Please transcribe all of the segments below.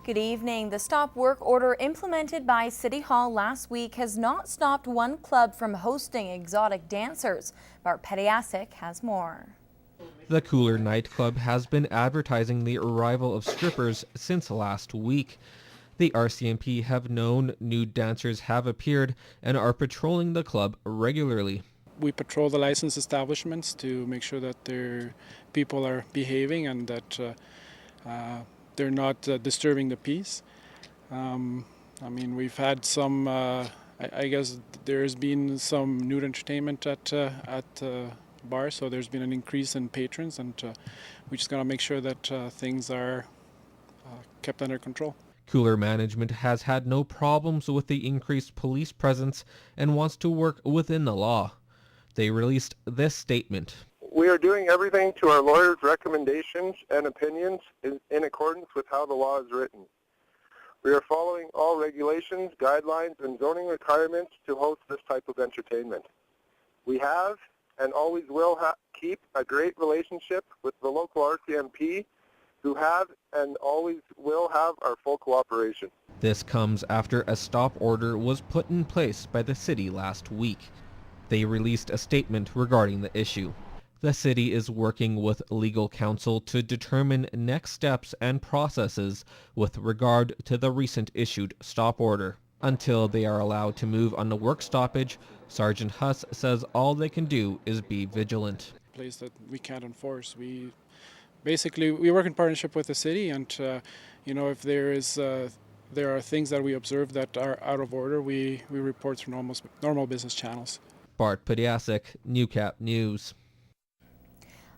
Good evening. The stop work order implemented by City Hall last week has not stopped one club from hosting exotic dancers. Bart Pedestrian has more. The Cooler nightclub has been advertising the arrival of strippers since last week. The RCMP have known nude dancers have appeared and are patrolling the club regularly. We patrol the licensed establishments to make sure that their people are behaving and that they're not disturbing the peace. We've had some, I guess there's been some nude entertainment at bars, so there's been an increase in patrons, and we just got to make sure that things are kept under control. Cooler management has had no problems with the increased police presence and wants to work within the law. They released this statement. We are doing everything to our lawyers' recommendations and opinions in accordance with how the law is written. We are following all regulations, guidelines, and zoning requirements to host this type of entertainment. We have and always will keep a great relationship with the local RCMP, who have and always will have our full cooperation. This comes after a stop order was put in place by the city last week. They released a statement regarding the issue. The city is working with legal counsel to determine next steps and processes with regard to the recent issued stop order. Until they are allowed to move on the work stoppage, Sergeant Huss says all they can do is be vigilant. Place that we can't enforce. We work in partnership with the city, and if there are things that we observe that are out of order, we report through normal business channels. Bart Pedestrian, Newcap News.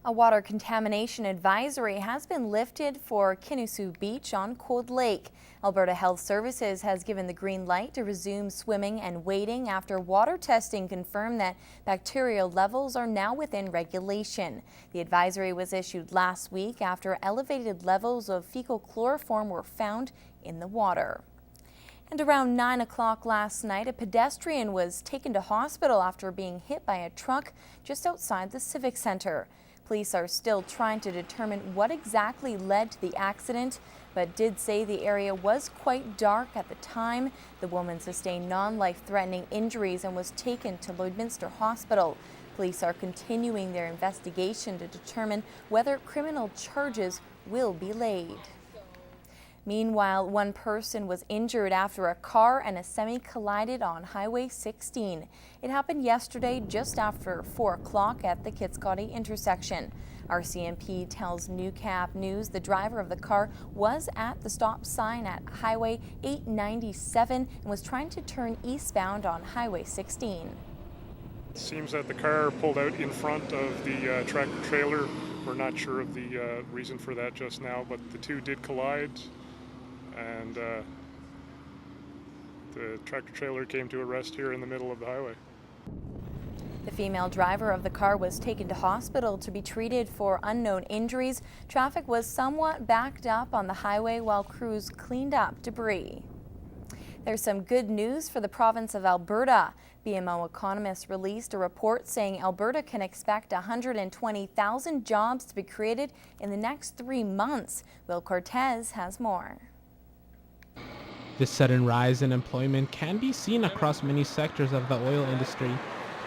A water contamination advisory has been lifted for Kinosoo Beach on Cold Lake. Alberta Health Services has given the green light to resume swimming and wading after water testing confirmed that bacterial levels are now within regulation. The advisory was issued last week after elevated levels of fecal chloroform were found in the water. And around 9 o'clock last night, a pedestrian was taken to hospital after being hit by a truck just outside the Civic Center. Police are still trying to determine what exactly led to the accident, but did say the area was quite dark at the time. The woman sustained non-life-threatening injuries and was taken to Lloydminster Hospital. Police are continuing their investigation to determine whether criminal charges will be laid. Meanwhile, one person was injured after a car and a semi collided on Highway 16. It happened yesterday just after 4 o'clock at the Kitscoty intersection. RCMP tells Newcap News the driver of the car was at the stop sign at Highway 897 and was trying to turn eastbound on Highway 16. It seems that the car pulled out in front of the tractor trailer. We're not sure of the reason for that just now, but the two did collide. And the tractor trailer came to a rest here in the middle of the highway. The female driver of the car was taken to hospital to be treated for unknown injuries. Traffic was somewhat backed up on the highway while crews cleaned up debris. There's some good news for the province of Alberta. BMO economists released a report saying Alberta can expect 120,000 jobs to be created in the next 3 months. Will Cortez has more. This sudden rise in employment can be seen across many sectors of the oil industry,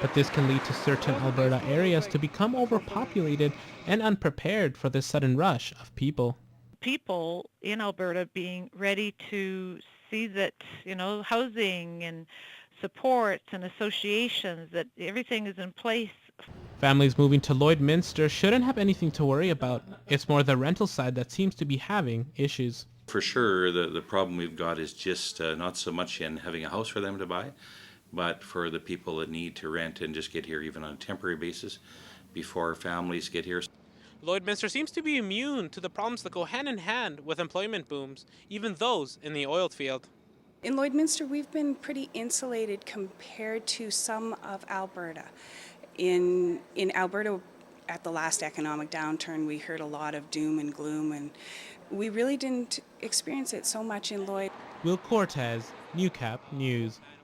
but this can lead to certain Alberta areas to become overpopulated and unprepared for this sudden rush of people. People in Alberta being ready to see that, housing and supports and associations, that everything is in place. Families moving to Lloydminster shouldn't have anything to worry about. It's more the rental side that seems to be having issues. For sure, the problem we've got is just not so much in having a house for them to buy, but for the people that need to rent and just get here even on a temporary basis before families get here. Lloydminster seems to be immune to the problems that go hand in hand with employment booms, even those in the oil field. In Lloydminster, we've been pretty insulated compared to some of Alberta. In Alberta, at the last economic downturn, we heard a lot of doom and gloom, and we really didn't experience it so much in Lloyd. Will Cortez, Newcap News.